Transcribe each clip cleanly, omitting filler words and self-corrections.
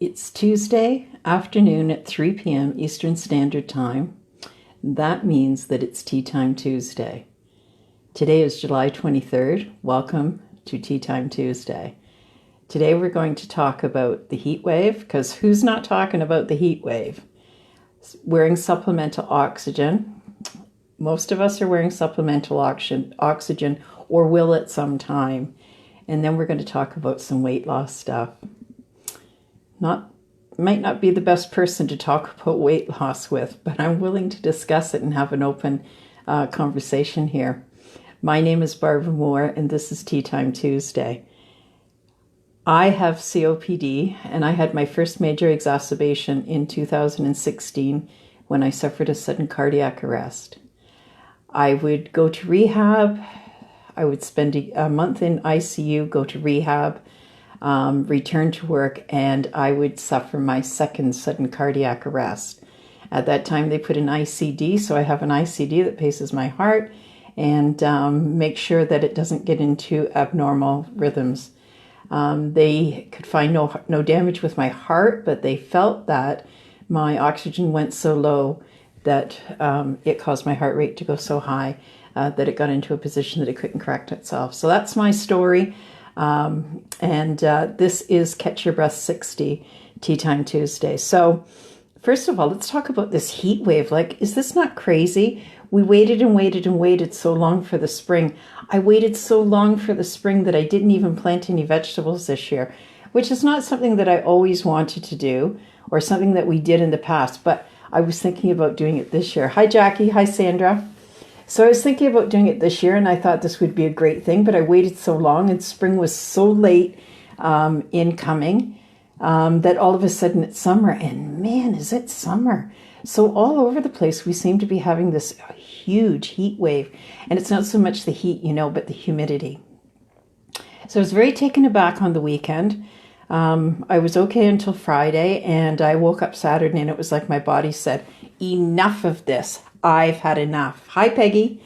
It's Tuesday afternoon at 3 p.m. Eastern Standard Time. That means that it's Tea Time Tuesday. Today is July 23rd. Welcome to Tea Time Tuesday. Today we're going to talk about the heat wave, because who's not talking about the heat wave? Wearing supplemental oxygen. Most of us are wearing supplemental oxygen or will at some time. And then we're going to talk about some weight loss stuff. Might not be the best person to talk about weight loss with, but I'm willing to discuss it and have an open conversation here. My name is Barbara Moore, and this is Tea Time Tuesday. I have COPD, and I had my first major exacerbation in 2016 when I suffered a sudden cardiac arrest. I would go to rehab. I would spend a month in ICU, go to rehab, return to work, and I would suffer my second sudden cardiac arrest. At that time, they put an ICD, so I have an ICD that paces my heart and make sure that it doesn't get into abnormal rhythms. They could find no damage with my heart, but they felt that my oxygen went so low that it caused my heart rate to go so high that it got into a position that it couldn't correct itself. So that's my story. This is Catch Your Breath 60 Tea Time Tuesday. So first of all, let's talk about this heat wave. Like, is this not crazy? We waited and waited and waited so long for the spring. I waited so long for the spring that I didn't even plant any vegetables this year, which is not something that I always wanted to do or something that we did in the past, but I was thinking about doing it this year. Hi, Jackie. Hi, Sandra. So I was thinking about doing it this year, and I thought this would be a great thing, but I waited so long, and spring was so late in coming that all of a sudden it's summer, and man, is it summer. So all over the place, we seem to be having this huge heat wave, and it's not so much the heat, but the humidity. So I was very taken aback on the weekend. I was okay until Friday, and I woke up Saturday, and it was like my body said, enough of this. I've had enough. Hi, Peggy.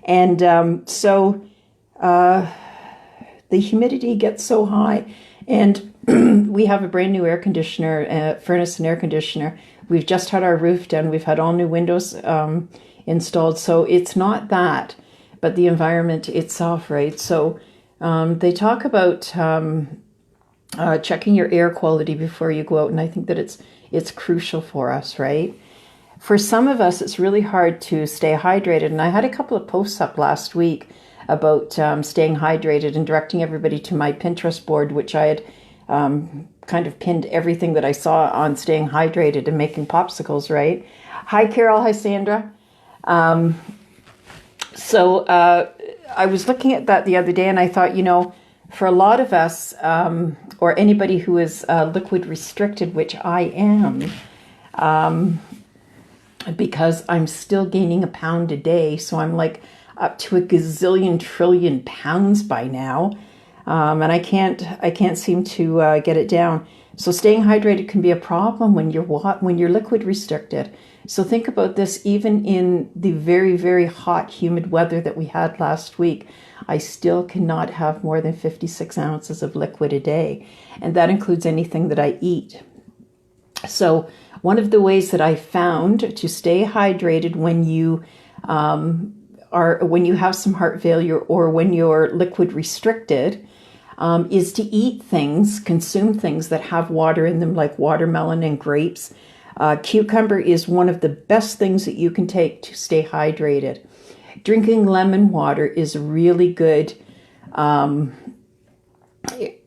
And the humidity gets so high, and we have a brand new air conditioner, furnace and air conditioner. We've just had our roof done. We've had all new windows installed. So it's not that, but the environment itself, right? So they talk about checking your air quality before you go out, and I think that it's crucial for us, right? For some of us, it's really hard to stay hydrated. And I had a couple of posts up last week about staying hydrated and directing everybody to my Pinterest board, which I had kind of pinned everything that I saw on staying hydrated and making popsicles, right? Hi, Carol. Hi, Sandra. So I was looking at that the other day, and I thought, for a lot of us, or anybody who is liquid restricted, which I am, because I'm still gaining a pound a day. So I'm like up to a gazillion trillion pounds by now. And I can't seem to get it down. So staying hydrated can be a problem when you're liquid restricted. So think about this, even in the very, very hot, humid weather that we had last week, I still cannot have more than 56 ounces of liquid a day. And that includes anything that I eat. So one of the ways that I found to stay hydrated when you when you have some heart failure or when you're liquid restricted is to eat things, consume things that have water in them, like watermelon and grapes. Cucumber is one of the best things that you can take to stay hydrated. Drinking lemon water is really good.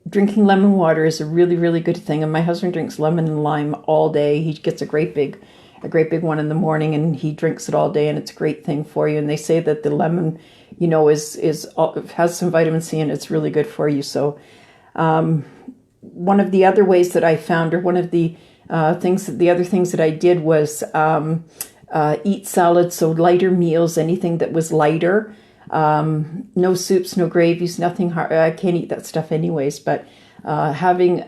Drinking lemon water is a really, really good thing. And my husband drinks lemon and lime all day. He gets a great big one in the morning, and he drinks it all day, and it's a great thing for you. And they say that the lemon, has some vitamin C, and it's really good for you. So one of the other ways that I found, or one of the other things that I did was eat salads, so lighter meals, anything that was lighter. No soups, no gravies, nothing hard. I can't eat that stuff anyways, but having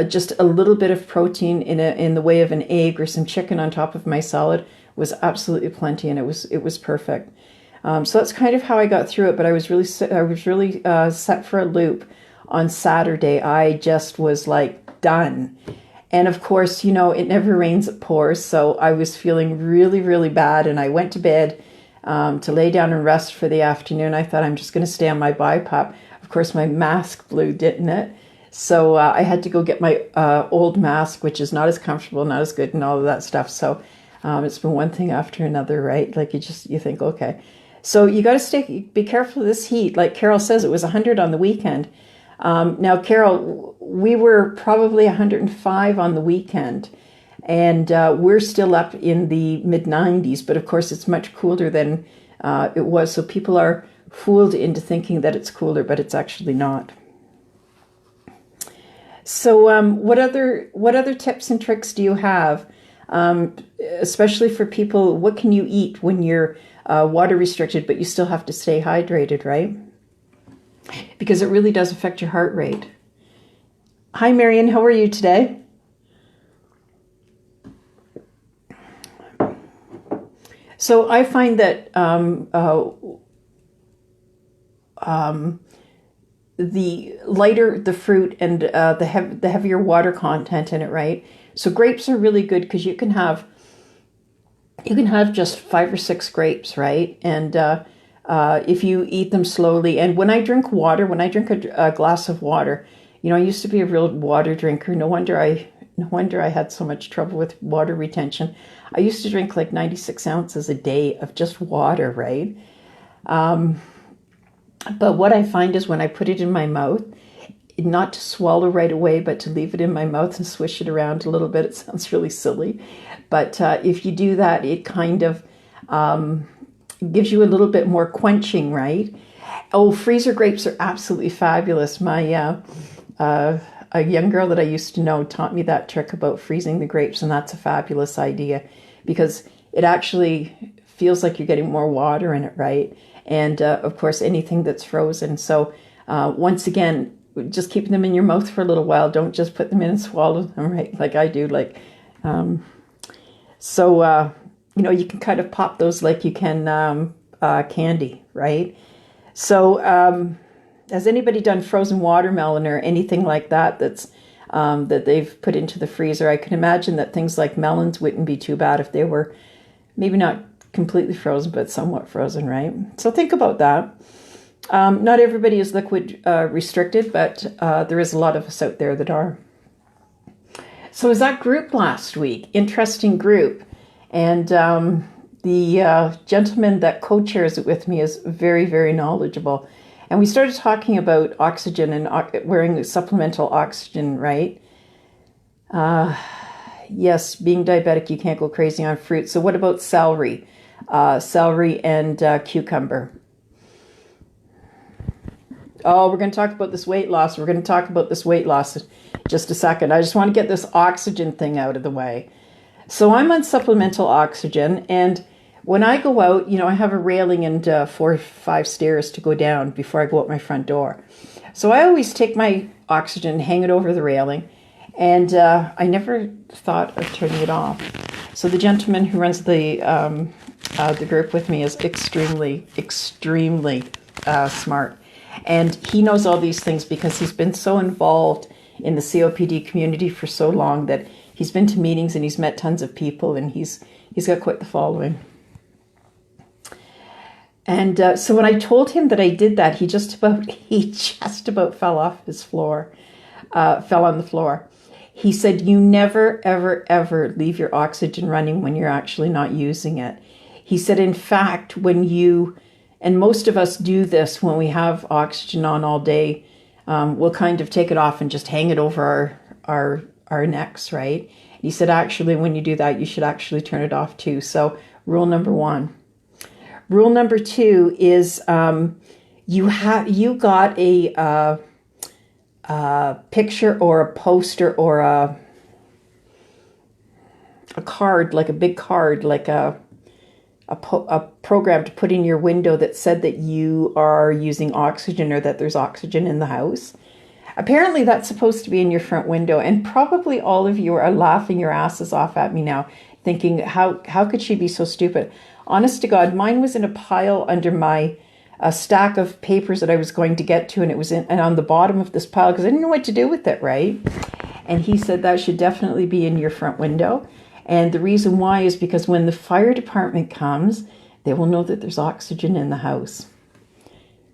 just a little bit of protein in the way of an egg or some chicken on top of my salad was absolutely plenty, and it was perfect. So that's kind of how I got through it. But I was really set for a loop on Saturday. I just was like done. And of course, it never rains, it pours. So I was feeling really, really bad. And I went to bed to lay down and rest for the afternoon. I thought I'm just going to stay on my BiPAP. Of course, my mask blew, didn't it? So I had to go get my old mask, which is not as comfortable, not as good, and all of that stuff. So it's been one thing after another, right? Like you think, okay. So you got to be careful of this heat. Like Carol says, it was 100 on the weekend. Now, Carol, we were probably 105 on the weekend, and we're still up in the mid-90s, but of course it's much cooler than it was. So people are fooled into thinking that it's cooler, but it's actually not. So what other tips and tricks do you have, especially for people? What can you eat when you're water restricted, but you still have to stay hydrated, right? Because it really does affect your heart rate. Hi, Marion. How are you today? So I find that the lighter the fruit and the heavier water content in it, right? So grapes are really good because you can have just 5 or 6 grapes, right? And if you eat them slowly, and when I drink a glass of water, I used to be a real water drinker. No wonder I had so much trouble with water retention. I used to drink like 96 ounces a day of just water, right? But what I find is when I put it in my mouth, not to swallow right away, but to leave it in my mouth and swish it around a little bit. It sounds really silly. But if you do that, it kind of gives you a little bit more quenching, right? Oh, freezer grapes are absolutely fabulous. My a young girl that I used to know taught me that trick about freezing the grapes, and that's a fabulous idea because it actually feels like you're getting more water in it, right? And of course, anything that's frozen. So once again, just keeping them in your mouth for a little while. Don't just put them in and swallow them, right? Like I do. You can kind of pop those like you can candy, right? So has anybody done frozen watermelon or anything like that that's that they've put into the freezer? I can imagine that things like melons wouldn't be too bad if they were maybe not completely frozen, but somewhat frozen, right? So think about that. Not everybody is liquid restricted, but there is a lot of us out there that are. So was that group last week? Interesting group. And the gentleman that co-chairs it with me is very, very knowledgeable. And we started talking about oxygen and wearing supplemental oxygen, right? Yes, being diabetic, you can't go crazy on fruit. So what about celery? Celery and cucumber. Oh, we're going to talk about this weight loss. We're going to talk about this weight loss in just a second. I just want to get this oxygen thing out of the way. So I'm on supplemental oxygen, and when I go out, I have a railing and 4 or 5 stairs to go down before I go out my front door. So I always take my oxygen, hang it over the railing, and I never thought of turning it off. So the gentleman who runs the group with me is extremely, extremely smart. And he knows all these things because he's been so involved in the COPD community for so long that he's been to meetings and he's met tons of people, and he's got quite the following. And so when I told him that I did that, he just about fell off his floor, fell on the floor. He said, "You never, ever, ever leave your oxygen running when you're actually not using it." He said, in fact, and most of us do this when we have oxygen on all day, we'll kind of take it off and just hang it over our necks, right? He said, actually, when you do that, you should actually turn it off too. So rule number 1. Rule number 2 is you got a picture or a poster or a card, like a big card, like a program to put in your window that said that you are using oxygen or that there's oxygen in the house. Apparently that's supposed to be in your front window, and probably all of you are laughing your asses off at me now, thinking, how could she be so stupid? Honest to God, mine was in a pile under my stack of papers that I was going to get to, and it was and on the bottom of this pile because I didn't know what to do with it, right? And he said that should definitely be in your front window. And the reason why is because when the fire department comes, they will know that there's oxygen in the house.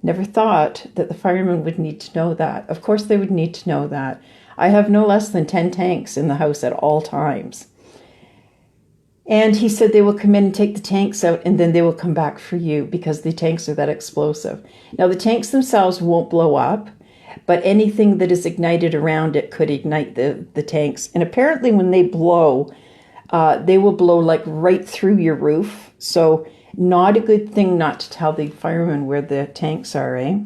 Never thought that the firemen would need to know that. Of course they would need to know that. I have no less than 10 tanks in the house at all times. And he said they will come in and take the tanks out and then they will come back for you because the tanks are that explosive. Now the tanks themselves won't blow up, but anything that is ignited around it could ignite the tanks. And apparently when they blow, they will blow like right through your roof. So not a good thing not to tell the firemen where the tanks are, eh?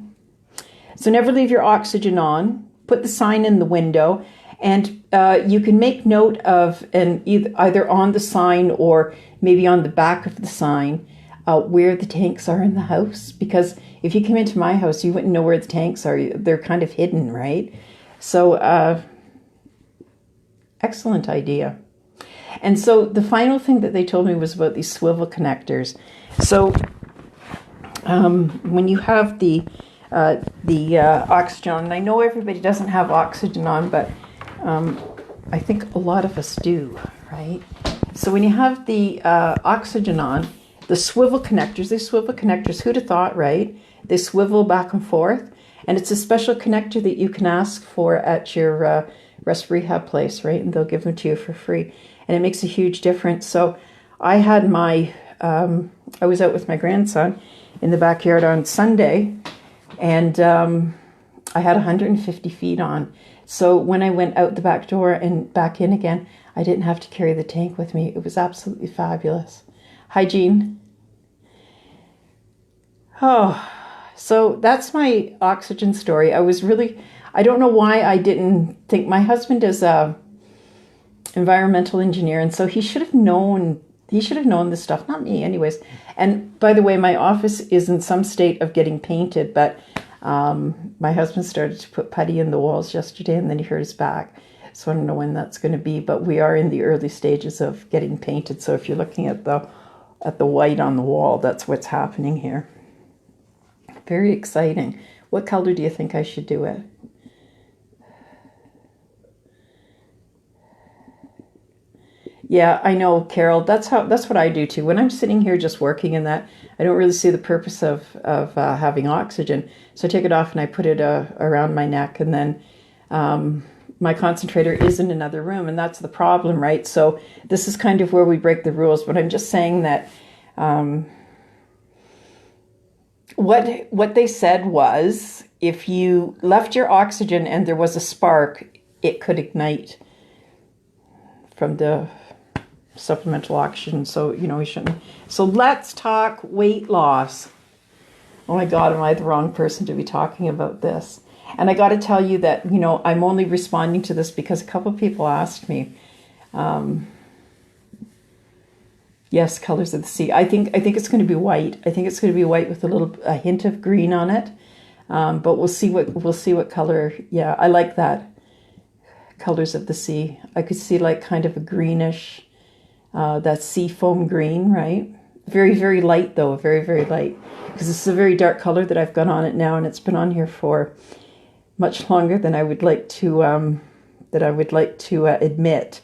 So never leave your oxygen on. Put the sign in the window. And you can make note of, and either on the sign or maybe on the back of the sign, where the tanks are in the house. Because if you came into my house, you wouldn't know where the tanks are. They're kind of hidden, right? So, excellent idea. And so the final thing that they told me was about these swivel connectors. So when you have the oxygen, and I know everybody doesn't have oxygen on, but I think a lot of us do, right? So when you have the oxygen on, the swivel connectors, who'd have thought, right? They swivel back and forth, and it's a special connector that you can ask for at your rest rehab place, right? And they'll give them to you for free, and it makes a huge difference. So I had I was out with my grandson in the backyard on Sunday, and I had 150 feet on. So when I went out the back door and back in again, I didn't have to carry the tank with me. It was absolutely fabulous. Hi, Jean. Oh, so that's my oxygen story. I don't know why I didn't think. My husband is a environmental engineer, and so he should have known this stuff, not me anyways. And by the way, my office is in some state of getting painted, but my husband started to put putty in the walls yesterday, and then he hurt his back. So I don't know when that's going to be, but we are in the early stages of getting painted. So if you're looking at the white on the wall, that's what's happening here. Very exciting. What color do you think I should do it? Yeah, I know, Carol. That's what I do too. When I'm sitting here just working in that, I don't really see the purpose of having oxygen. So I take it off and I put it around my neck, and then my concentrator is in another room, and that's the problem, right? So this is kind of where we break the rules. But I'm just saying that what they said was, if you left your oxygen and there was a spark, it could ignite from the supplemental oxygen. So, we shouldn't. So let's talk weight loss. Oh my God, am I the wrong person to be talking about this? And I got to tell you that, I'm only responding to this because a couple of people asked me. Yes, colors of the sea. I think it's going to be white. I think it's going to be white with a hint of green on it. But we'll see what color. Yeah, I like that. Colors of the sea. I could see like kind of a greenish, that sea foam green, right? Very, very light though, very, very light. Because this is a very dark color that I've got on it now, and it's been on here for much longer than I would like to admit.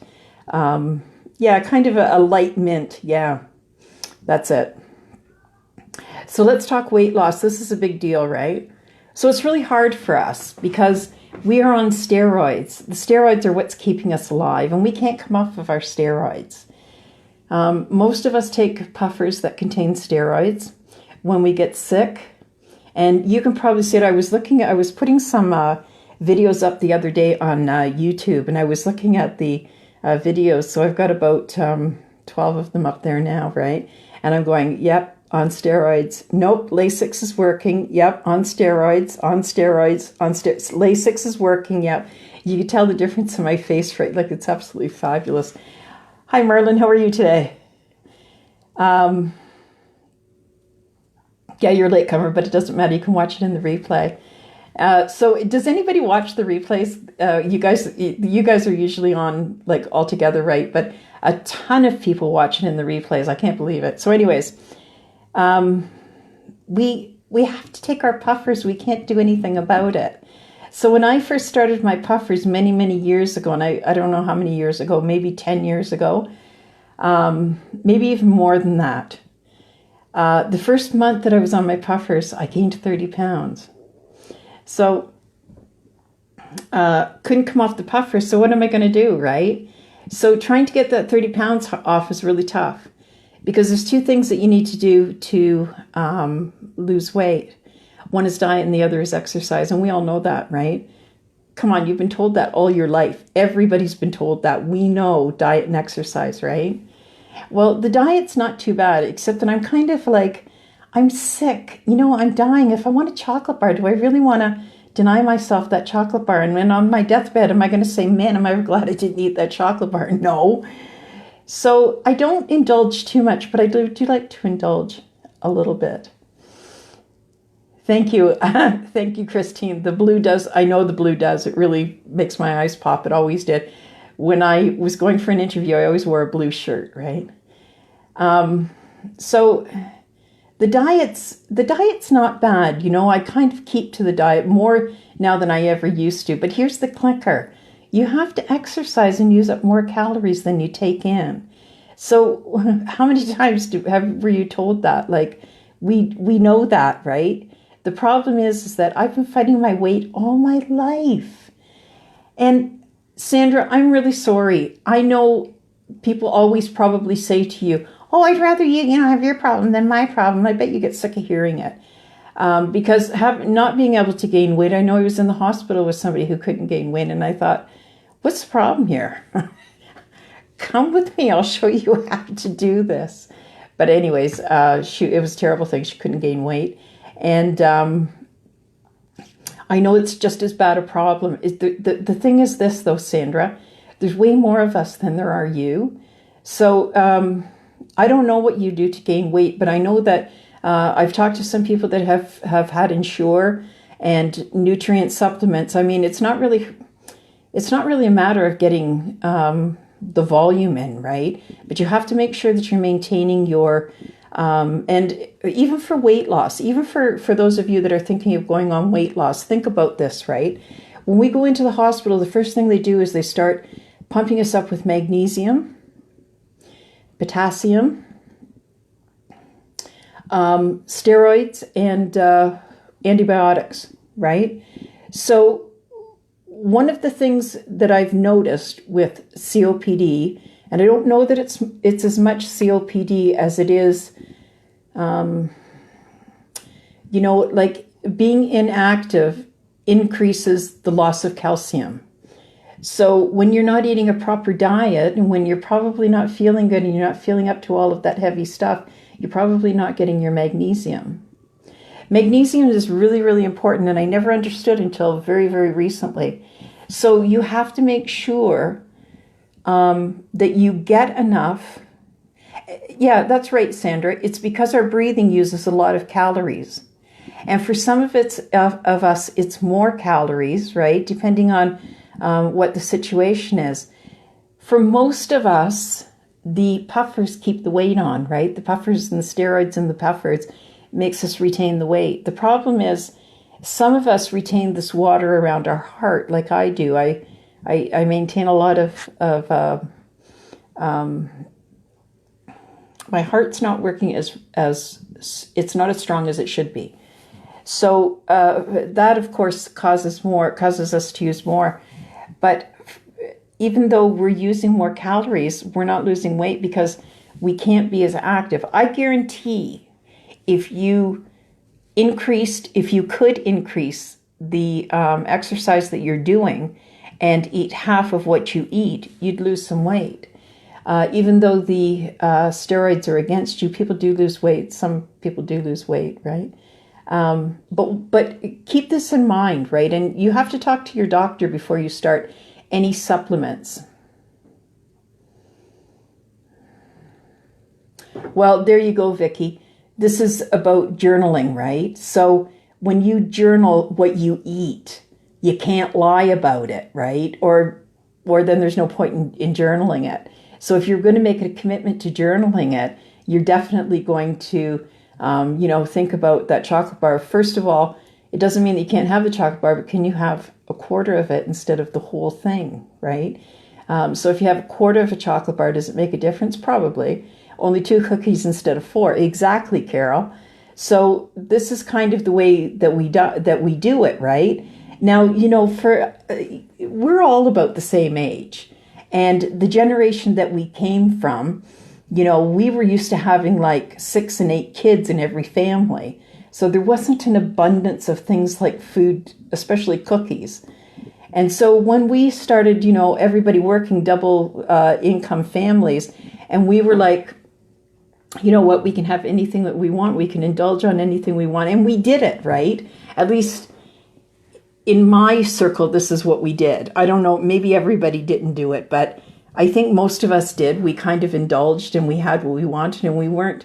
Yeah, kind of a light mint. Yeah, that's it. So let's talk weight loss. This is a big deal, right? So it's really hard for us because we are on steroids. The steroids are what's keeping us alive, and we can't come off of our steroids. Most of us take puffers that contain steroids when we get sick. And you can probably see it. I was putting some videos up the other day on YouTube, and I was looking at the videos. So I've got about 12 of them up there now, right? And I'm going, yep, on steroids. Nope, Lasix is working. Yep, on steroids, Lasix is working. Yep. You can tell the difference in my face, right? Like, it's absolutely fabulous. Hi, Merlin. How are you today? Yeah, you're a latecomer, but it doesn't matter. You can watch it in the replay. So does anybody watch the replays? You guys are usually on like all together, right? But a ton of people watching in the replays. I can't believe it. So anyways, we have to take our puffers. We can't do anything about it. So when I first started my puffers many, many years ago, and I don't know how many years ago, maybe 10 years ago, maybe even more than that. The first month that I was on my puffers, I gained 30 pounds. So couldn't come off the puffers. So what am I going to do, right? So trying to get that 30 pounds off is really tough because there's two things that you need to do to lose weight. One is diet and the other is exercise. And we all know that, right? Come on, you've been told that all your life. Everybody's been told that. We know diet and exercise, right? Well, the diet's not too bad, except that I'm kind of like, I'm sick. I'm dying. If I want a chocolate bar, do I really want to deny myself that chocolate bar? And when on my deathbed, am I going to say, man, am I ever glad I didn't eat that chocolate bar? No. So I don't indulge too much, but I do like to indulge a little bit. Thank you. Thank you, Christine. The blue does. I know the blue does. It really makes my eyes pop. It always did. When I was going for an interview, I always wore a blue shirt, right? So the diet's not bad. I kind of keep to the diet more now than I ever used to. But here's the clicker. You have to exercise and use up more calories than you take in. So how many times were you told that? Like, we know that, right? The problem is that I've been fighting my weight all my life. And Sandra, I'm really sorry. I know people always probably say to you, oh, I'd rather you have your problem than my problem. I bet you get sick of hearing it. Because not being able to gain weight, I know I was in the hospital with somebody who couldn't gain weight, and I thought, what's the problem here? Come with me. I'll show you how to do this. But anyways, it was a terrible thing. She couldn't gain weight. And I know it's just as bad a problem. The thing is this, though, Sandra. There's way more of us than there are you. So I don't know what you do to gain weight, but I know that I've talked to some people that have had Ensure and nutrient supplements. I mean, it's not really a matter of getting the volume in, right? But you have to make sure that you're maintaining your and even for weight loss, even for those of you that are thinking of going on weight loss, think about this, right? When we go into the hospital, the first thing they do is they start pumping us up with magnesium, potassium, steroids, and antibiotics, right? So one of the things that I've noticed with COPD, and I don't know that it's as much COPD as it is, like being inactive increases the loss of calcium. So when you're not eating a proper diet and when you're probably not feeling good and you're not feeling up to all of that heavy stuff, you're probably not getting your magnesium. Magnesium is really, really important, and I never understood until very, very recently. So you have to make sure that you get enough. Yeah, that's right, Sandra. It's because our breathing uses a lot of calories. And for some of us, it's more calories, right? Depending on what the situation is. For most of us, the puffers keep the weight on, right? The puffers and the steroids and the puffers makes us retain the weight. The problem is some of us retain this water around our heart like I do. I maintain a lot of my heart's not working as it's not as strong as it should be. So that, of course, causes us to use more. But even though we're using more calories, we're not losing weight because we can't be as active. I guarantee if you could increase the exercise that you're doing and eat half of what you eat, you'd lose some weight. Even though the steroids are against you, people do lose weight. Some people do lose weight, right? But keep this in mind, right? And you have to talk to your doctor before you start any supplements. Well, there you go, Vicky. This is about journaling, right? So when you journal what you eat, you can't lie about it, right? Or then there's no point in journaling it. So if you're going to make a commitment to journaling it, you're definitely going to, think about that chocolate bar. First of all, it doesn't mean that you can't have the chocolate bar, but can you have a quarter of it instead of the whole thing, right? So if you have a quarter of a chocolate bar, does it make a difference? Probably. Only 2 cookies instead of 4. Exactly, Carol. So this is kind of the way that we do it, right? Now, we're all about the same age. And the generation that we came from, we were used to having like 6 and 8 kids in every family. So there wasn't an abundance of things like food, especially cookies. And so when we started, everybody working double income families, and we were like, you know what, we can have anything that we want. We can indulge on anything we want. And we did it, right? At least in my circle, this is what we did. I don't know, maybe everybody didn't do it, but I think most of us did. We kind of indulged and we had what we wanted, and we weren't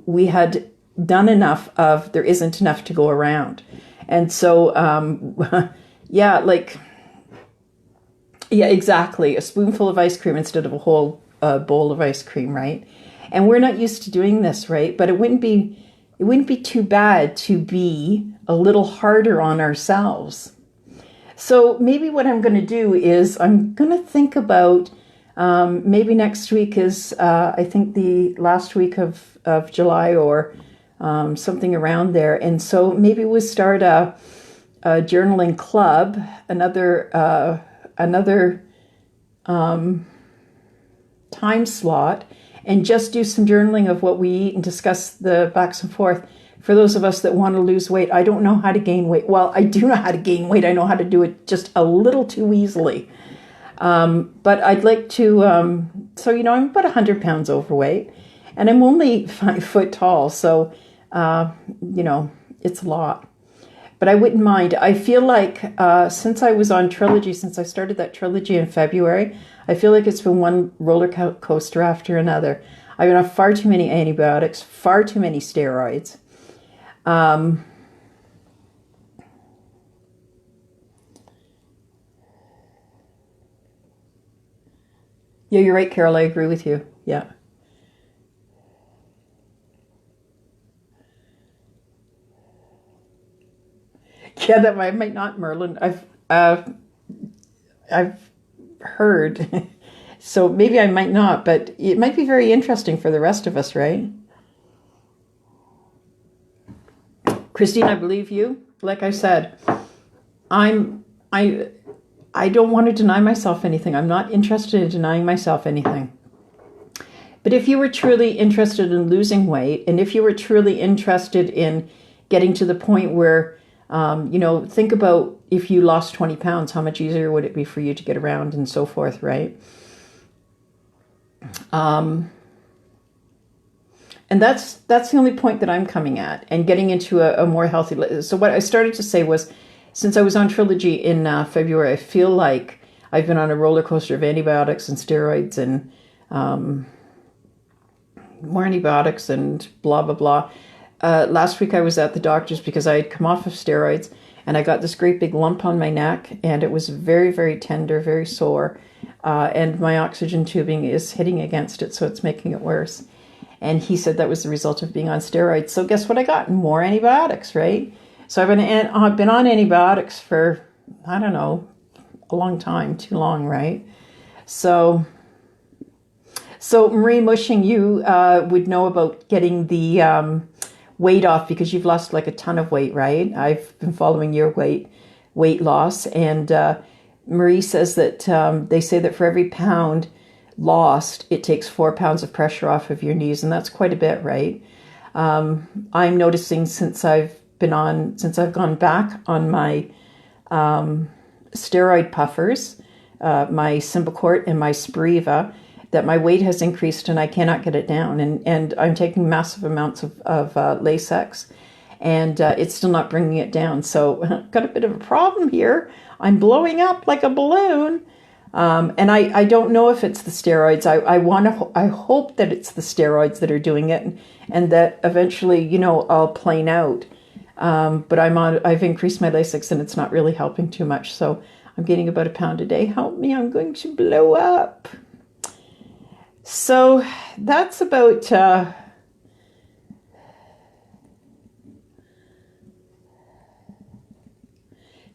we had done enough of there isn't enough to go around. And so, yeah, exactly. A spoonful of ice cream instead of a whole bowl of ice cream, right? And we're not used to doing this, right? But it wouldn't be too bad to be a little harder on ourselves. So maybe what I'm going to do is I'm going to think about maybe next week is I think the last week of July or something around there. And so maybe we'll start a journaling club, another time slot, and just do some journaling of what we eat and discuss the backs and forth. For those of us that want to lose weight, I don't know how to gain weight. Well, I do know how to gain weight. I know how to do it just a little too easily. But I'd like to, I'm about 100 pounds overweight, and I'm only 5 foot tall. So, it's a lot. But I wouldn't mind. I feel like since I was on Trilogy, since I started that Trilogy in February, I feel like it's been one roller coaster after another. I've been on far too many antibiotics, far too many steroids. Yeah, you're right, Carol. I agree with you. Yeah. Yeah, that might not, Merlin. I've heard. So maybe I might not, but it might be very interesting for the rest of us, right? Christine, I believe you. Like I said, I don't want to deny myself anything. I'm not interested in denying myself anything. But if you were truly interested in losing weight, and if you were truly interested in getting to the point where, think about if you lost 20 pounds, how much easier would it be for you to get around and so forth, right? And that's the only point that I'm coming at, and getting into a more healthy. So what I started to say was, since I was on Trilogy in February, I feel like I've been on a roller coaster of antibiotics and steroids and more antibiotics and blah, blah, blah. Last week I was at the doctor's because I had come off of steroids, and I got this great big lump on my neck, and it was very, very tender, very sore. And my oxygen tubing is hitting against it, so it's making it worse. And he said that was the result of being on steroids. So guess what I got? More antibiotics, right? So I've been on antibiotics for, I don't know, a long time, too long, right? So Marie Mushing, you would know about getting the weight off because you've lost like a ton of weight, right? I've been following your weight loss, and Marie says that they say that for every pound lost, it takes 4 pounds of pressure off of your knees, and that's quite a bit, right? I'm noticing since I've gone back on my steroid puffers, my Symbicort and my Spiriva, that my weight has increased and I cannot get it down, and I'm taking massive amounts of Lasix, and it's still not bringing it down. So got a bit of a problem here. I'm blowing up like a balloon. And I don't know if it's the steroids. I hope that it's the steroids that are doing it, and that eventually, I'll plane out. But I've increased my Lasix and it's not really helping too much. So I'm getting about 1 pound a day. Help me, I'm going to blow up. So that's about,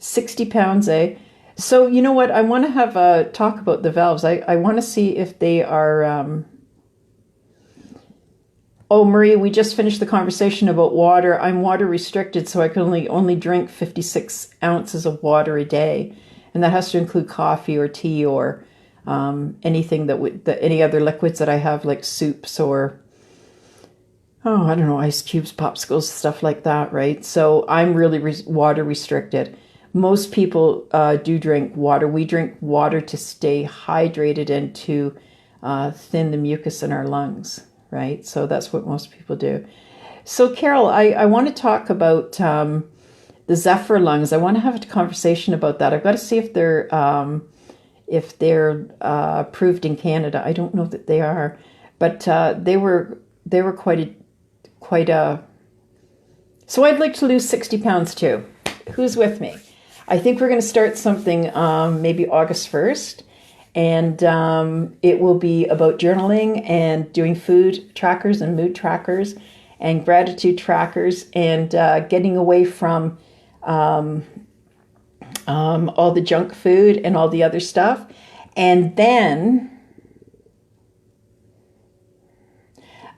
60 pounds, eh? So you know what? I want to have a talk about the valves. I want to see if they are... Oh, Marie, we just finished the conversation about water. I'm water restricted, so I can only drink 56 ounces of water a day. And that has to include coffee or tea or anything any other liquids that I have, like soups or, I don't know, ice cubes, popsicles, stuff like that, right? So I'm really water restricted. Most people do drink water. We drink water to stay hydrated and to thin the mucus in our lungs. Right? So that's what most people do. So Carol, I want to talk about the Zephyr lungs. I want to have a conversation about that. I've got to see if they're approved in Canada. I don't know that they are, but they were quite a. So I'd like to lose 60 pounds too. Who's with me? I think we're going to start something maybe August 1st. And it will be about journaling and doing food trackers and mood trackers and gratitude trackers and getting away from all the junk food and all the other stuff. And then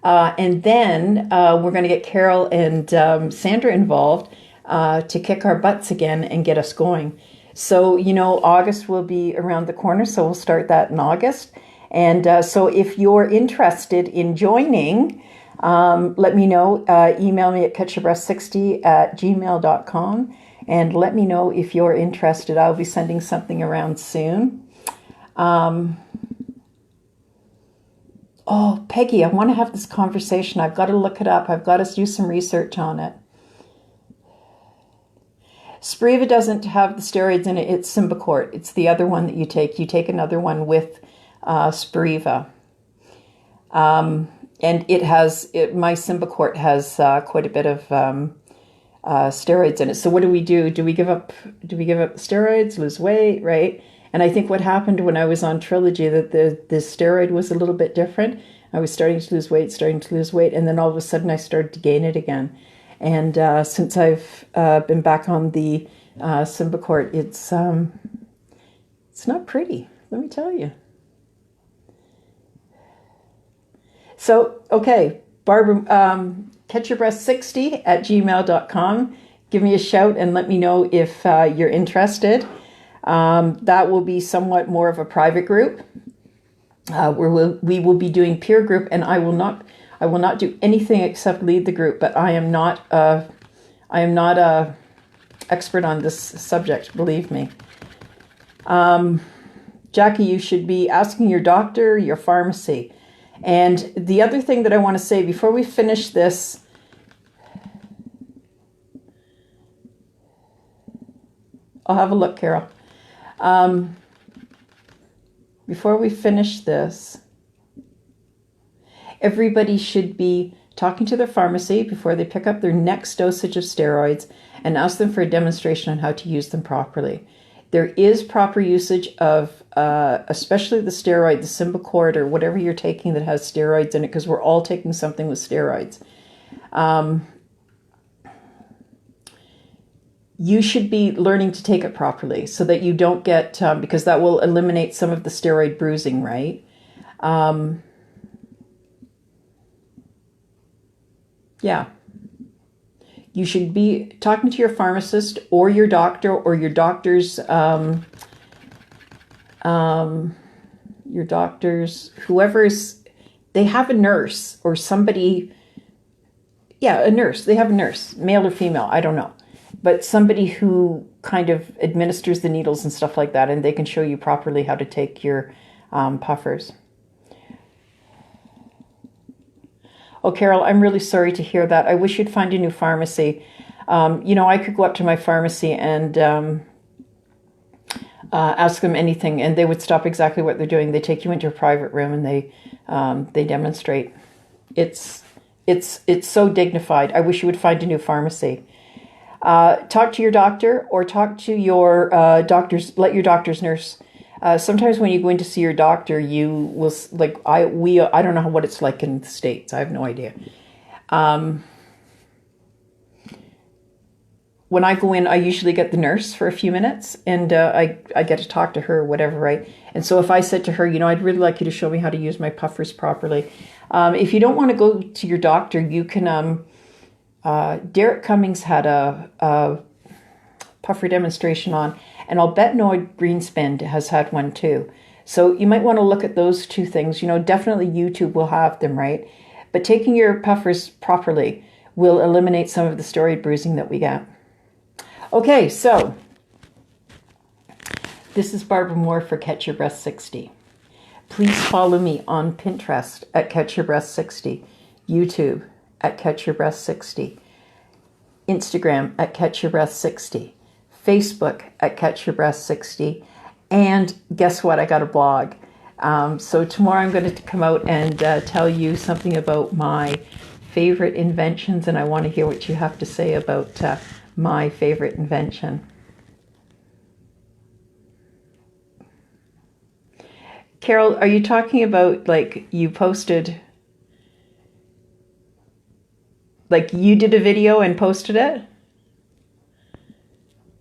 we're going to get Carol and Sandra involved to kick our butts again and get us going. So, August will be around the corner, so we'll start that in August. And so if you're interested in joining, let me know. Email me at catchyourbreath60@gmail.com and let me know if you're interested. I'll be sending something around soon. Oh, Peggy, I want to have this conversation. I've got to look it up. I've got to do some research on it. Spiriva doesn't have the steroids in it. It's Symbicort. It's the other one that you take. You take another one with Spiriva. And my Symbicort has quite a bit of steroids in it. So what do? Do we give up steroids, lose weight, right? And I think what happened when I was on Trilogy, that the steroid was a little bit different. I was starting to lose weight, and then all of a sudden I started to gain it again. And since I've been back on the Symbicort, it's not pretty, let me tell you. So, okay, Barbara, catchyourbreath60@gmail.com. Give me a shout and let me know if you're interested. That will be somewhat more of a private group where we will be doing peer group, and I will not do anything except lead the group, but I am not a expert on this subject, believe me. Jackie, you should be asking your doctor, your pharmacy. And the other thing that I want to say before we finish this, I'll have a look, Carol. Before we finish this, everybody should be talking to their pharmacy before they pick up their next dosage of steroids and ask them for a demonstration on how to use them properly. There is proper usage of, especially the steroid, the Symbicort, or whatever you're taking that has steroids in it, because we're all taking something with steroids. You should be learning to take it properly so that you don't get, because that will eliminate some of the steroid bruising, right? Yeah. You should be talking to your pharmacist or your doctor or your doctor's, they have a nurse or somebody, a nurse. They have a nurse, male or female, I don't know. But somebody who kind of administers the needles and stuff like that, and they can show you properly how to take your puffers. Oh, Carol, I'm really sorry to hear that. I wish you'd find a new pharmacy. I could go up to my pharmacy and ask them anything, and they would stop exactly what they're doing. They take you into a private room and they demonstrate. It's so dignified. I wish you would find a new pharmacy. Talk to your doctor or talk to your doctor's. Let your doctor's nurse. Sometimes when you go in to see your doctor, you will I don't know what it's like in the States. I have no idea. when I go in, I usually get the nurse for a few minutes, and I get to talk to her or whatever, right? And so if I said to her, I'd really like you to show me how to use my puffers properly. If you don't want to go to your doctor, you can, Derek Cummings had a puffer demonstration on, and I'll bet Noah Greenspan has had one too. So you might want to look at those two things. Definitely YouTube will have them, right? But taking your puffers properly will eliminate some of the storied bruising that we get. Okay, so this is Barbara Moore for Catch Your Breath 60. Please follow me on Pinterest at Catch Your Breath 60, YouTube at Catch Your Breath 60, Instagram at Catch Your Breath 60, Facebook at Catch Your Breath 60, and guess what? I got a blog. So tomorrow I'm going to come out and tell you something about my favorite inventions, and I want to hear what you have to say about my favorite invention. Carol, are you talking about like you posted, like you did a video and posted it?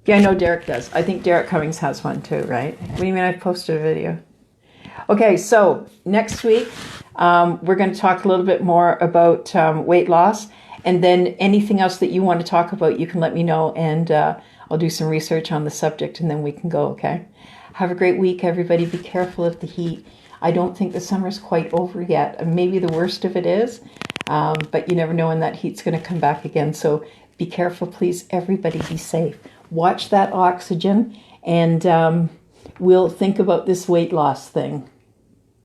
Yeah, I know Derek does. I think Derek Cummings has one too, right? What do you mean I posted a video? Okay, so next week we're going to talk a little bit more about weight loss. And then anything else that you want to talk about, you can let me know, and I'll do some research on the subject, and then we can go, okay? Have a great week, everybody. Be careful of the heat. I don't think the summer's quite over yet. Maybe the worst of it is, but you never know when that heat's going to come back again. So be careful, please. Everybody be safe. Watch that oxygen, and we'll think about this weight loss thing.